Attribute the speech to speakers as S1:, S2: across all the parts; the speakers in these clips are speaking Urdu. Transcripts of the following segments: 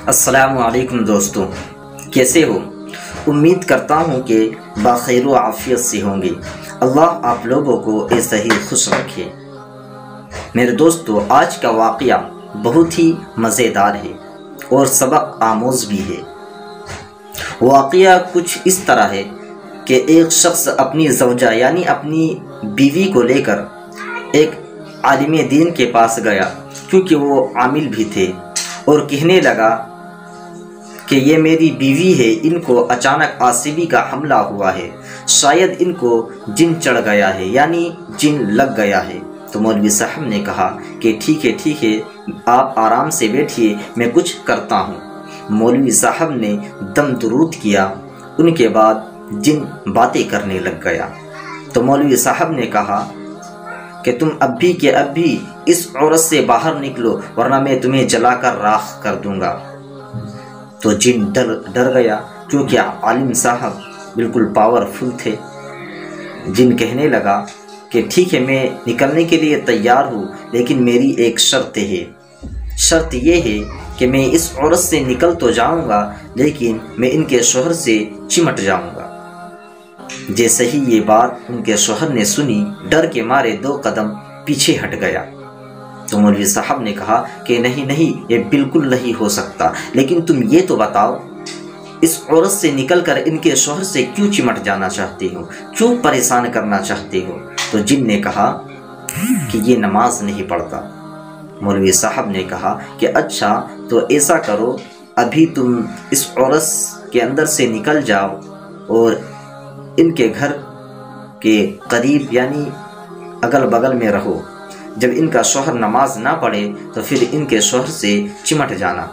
S1: السلام علیکم دوستو، کیسے ہو؟ امید کرتا ہوں کہ بخیر و عافیت سے ہوں گے۔ اللہ آپ لوگوں کو ایسا ہی خوش رکھے۔ میرے دوستو، آج کا واقعہ بہت ہی مزیدار ہے اور سبق آموز بھی ہے۔ واقعہ کچھ اس طرح ہے کہ ایک شخص اپنی زوجہ یعنی اپنی بیوی کو لے کر ایک عالم دین کے پاس گیا، کیونکہ وہ عامل بھی تھے، اور کہنے لگا کہ یہ میری بیوی ہے، ان کو اچانک عصبی کا حملہ ہوا ہے، شاید ان کو جن چڑھ گیا ہے یعنی جن لگ گیا ہے۔ تو مولوی صاحب نے کہا کہ ٹھیک ہے، آپ آرام سے بیٹھیے، میں کچھ کرتا ہوں۔ مولوی صاحب نے دم درود کیا، ان کے بعد جن باتیں کرنے لگ گیا۔ تو مولوی صاحب نے کہا کہ تم اب بھی اس عورت سے باہر نکلو، ورنہ میں تمہیں جلا کر راکھ کر دوں گا۔ تو جن ڈر گیا، کیونکہ عالم صاحب بالکل پاورفل تھے۔ جن کہنے لگا کہ ٹھیک ہے، میں نکلنے کے لیے تیار ہوں، لیکن میری ایک شرط ہے۔ شرط یہ ہے کہ میں اس عورت سے نکل تو جاؤں گا، لیکن میں ان کے شوہر سے چمٹ جاؤں گا۔ جیسے ہی یہ بات ان کے شوہر نے سنی، ڈر کے مارے 2 قدم پیچھے ہٹ گیا۔ تو مولوی صاحب نے کہا کہ نہیں، یہ بالکل نہیں ہو سکتا، لیکن تم یہ تو بتاؤ، اس عورت سے نکل کر ان کے شوہر سے کیوں چمٹ جانا چاہتے ہو، کیوں پریشان کرنا چاہتے ہو؟ تو جن نے کہا کہ یہ نماز نہیں پڑھتا۔ مولوی صاحب نے کہا کہ اچھا، تو ایسا کرو، ابھی تم اس عورت کے اندر سے نکل جاؤ اور ان کے گھر کے قریب یعنی اگل بغل میں رہو۔ جب ان کا شوہر نماز نہ پڑھے تو پھر ان کے شوہر سے چمٹ جانا۔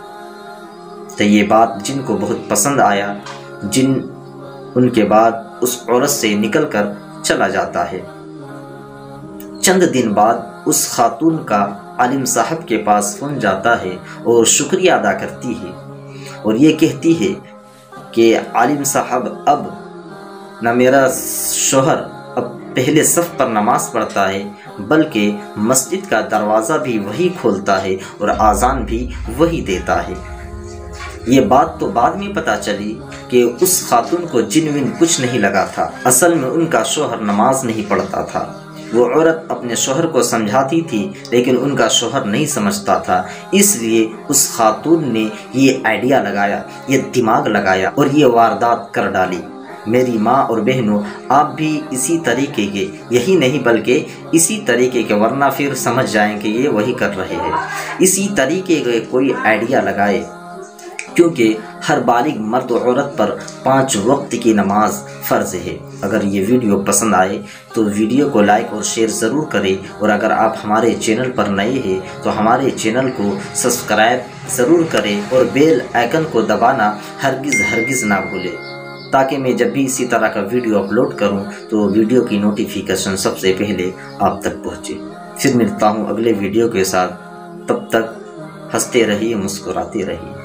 S1: تو یہ بات جن کو بہت پسند آیا۔ جن ان کے بعد اس عورت سے نکل کر چلا جاتا ہے۔ چند دن بعد اس خاتون کا عالم صاحب کے پاس فون جاتا ہے اور شکریہ ادا کرتی ہے، اور یہ کہتی ہے کہ عالم صاحب، اب نہ میرا شوہر اب پہلے صف پر نماز پڑھتا ہے، بلکہ مسجد کا دروازہ بھی وہی کھولتا ہے اور اذان بھی وہی دیتا ہے۔ یہ بات تو بعد میں پتہ چلی کہ اس خاتون کو جن کچھ نہیں لگا تھا، اصل میں ان کا شوہر نماز نہیں پڑھتا تھا۔ وہ عورت اپنے شوہر کو سمجھاتی تھی، لیکن ان کا شوہر نہیں سمجھتا تھا، اس لیے اس خاتون نے یہ آئیڈیا لگایا، یہ دماغ لگایا اور یہ واردات کر ڈالی۔ میری ماں اور بہنوں، آپ بھی اسی طریقے کے، یہی نہیں بلکہ اسی طریقے کے، ورنہ پھر سمجھ جائیں کہ یہ وہی کر رہے ہیں، اسی طریقے کے کوئی آئیڈیا لگائے، کیونکہ ہر بالغ مرد و عورت پر 5 وقت کی نماز فرض ہے۔ اگر یہ ویڈیو پسند آئے تو ویڈیو کو لائک اور شیئر ضرور کریں، اور اگر آپ ہمارے چینل پر نئے ہیں تو ہمارے چینل کو سبسکرائب ضرور کریں اور بیل آئیکن کو دبانا ہرگز نہ بھولیں، تاکہ میں جب بھی اسی طرح کا ویڈیو اپلوڈ کروں تو ویڈیو کی نوٹیفیکیشن سب سے پہلے آپ تک پہنچے۔ پھر ملتا ہوں اگلے ویڈیو کے ساتھ، تب تک ہنستے رہیے، مسکراتے رہیے۔